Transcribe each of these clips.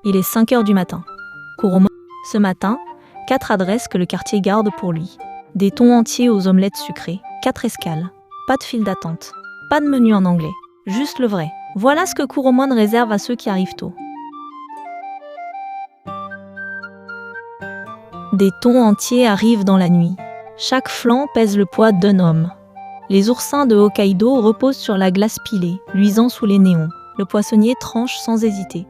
Il est 5 heures du matin. Kuromon. Ce matin, 4 adresses que le quartier garde pour lui. Des thons entiers aux omelettes sucrées, 4 escales. Pas de file d'attente. Pas de menu en anglais. Juste le vrai. Voilà ce que Kuromon réserve à ceux qui arrivent tôt. Des thons entiers arrivent dans la nuit. Chaque flanc pèse le poids d'un homme. Les oursins de Hokkaido reposent sur la glace pilée, luisant sous les néons. Le poissonnier tranche sans hésiter.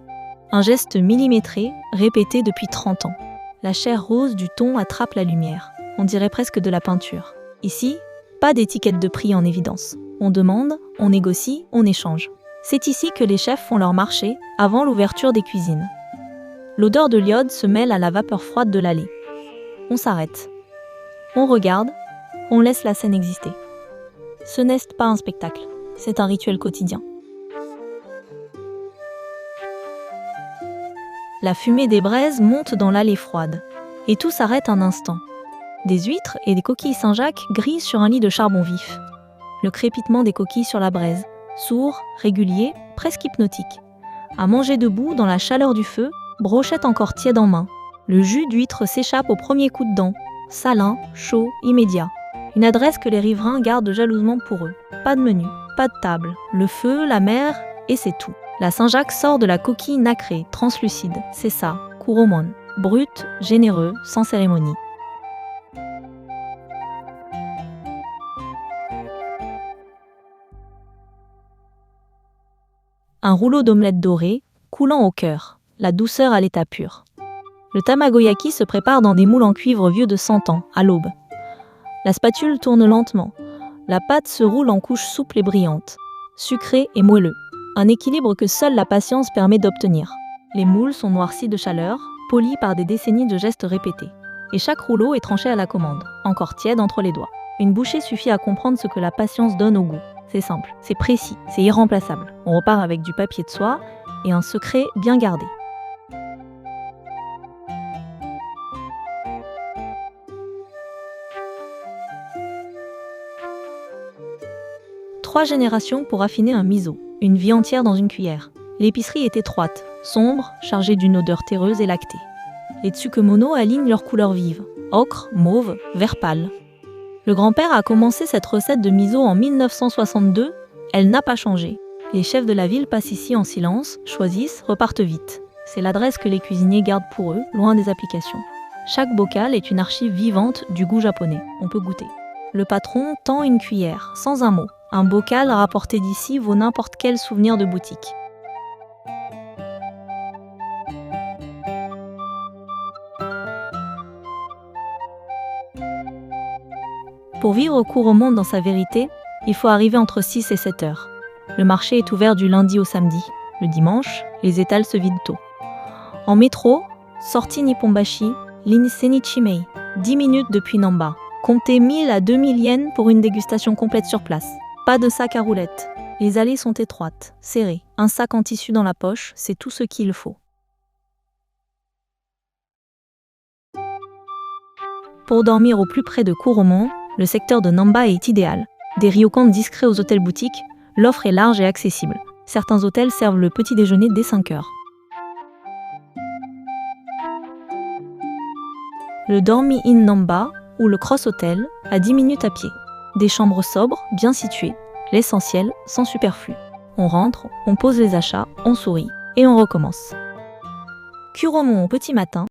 Un geste millimétré, répété depuis 30 ans. La chair rose du thon attrape la lumière. On dirait presque de la peinture. Ici, pas d'étiquette de prix en évidence. On demande, on négocie, on échange. C'est ici que les chefs font leur marché, avant l'ouverture des cuisines. L'odeur de l'iode se mêle à la vapeur froide de l'allée. On s'arrête. On regarde, on laisse la scène exister. Ce n'est pas un spectacle, c'est un rituel quotidien. La fumée des braises monte dans l'allée froide, et tout s'arrête un instant. Des huîtres et des coquilles Saint-Jacques grisent sur un lit de charbon vif. Le crépitement des coquilles sur la braise, sourd, régulier, presque hypnotique. À manger debout dans la chaleur du feu, brochette encore tiède en main. Le jus d'huître s'échappe au premier coup de dent, salin, chaud, immédiat. Une adresse que les riverains gardent jalousement pour eux. Pas de menu, pas de table, le feu, la mer, et c'est tout. La Saint-Jacques sort de la coquille nacrée, translucide. C'est ça, Kuromon. Brut, généreux, sans cérémonie. Un rouleau d'omelette dorée, coulant au cœur, la douceur à l'état pur. Le tamagoyaki se prépare dans des moules en cuivre vieux de 100 ans, à l'aube. La spatule tourne lentement. La pâte se roule en couches souples et brillantes, sucré et moelleux. Un équilibre que seule la patience permet d'obtenir. Les moules sont noircis de chaleur, polis par des décennies de gestes répétés. Et chaque rouleau est tranché à la commande, encore tiède entre les doigts. Une bouchée suffit à comprendre ce que la patience donne au goût. C'est simple, c'est précis, c'est irremplaçable. On repart avec du papier de soie et un secret bien gardé. Trois générations pour affiner un miso, une vie entière dans une cuillère. L'épicerie est étroite, sombre, chargée d'une odeur terreuse et lactée. Les tsukemono alignent leurs couleurs vives, ocre, mauve, vert pâle. Le grand-père a commencé cette recette de miso en 1962, elle n'a pas changé. Les chefs de la ville passent ici en silence, choisissent, repartent vite. C'est l'adresse que les cuisiniers gardent pour eux, loin des applications. Chaque bocal est une archive vivante du goût japonais, on peut goûter. Le patron tend une cuillère, sans un mot. Un bocal rapporté d'ici vaut n'importe quel souvenir de boutique. Pour vivre Kuromon dans sa vérité, il faut arriver entre 6 et 7 heures. Le marché est ouvert du lundi au samedi. Le dimanche, les étals se vident tôt. En métro, sortie Nipponbashi, ligne Senichimei, 10 minutes depuis Namba. Comptez 1000 à 2000 yens pour une dégustation complète sur place. Pas de sac à roulettes. Les allées sont étroites, serrées. Un sac en tissu dans la poche, c'est tout ce qu'il faut. Pour dormir au plus près de Kuromon, le secteur de Namba est idéal. Des ryokans discrets aux hôtels-boutiques, l'offre est large et accessible. Certains hôtels servent le petit déjeuner dès 5 heures. Le Dormi in Namba, ou le Cross Hotel, à 10 minutes à pied. Des chambres sobres, bien situées, l'essentiel, sans superflu. On rentre, on pose les achats, on sourit, et on recommence. Kuromon au petit matin,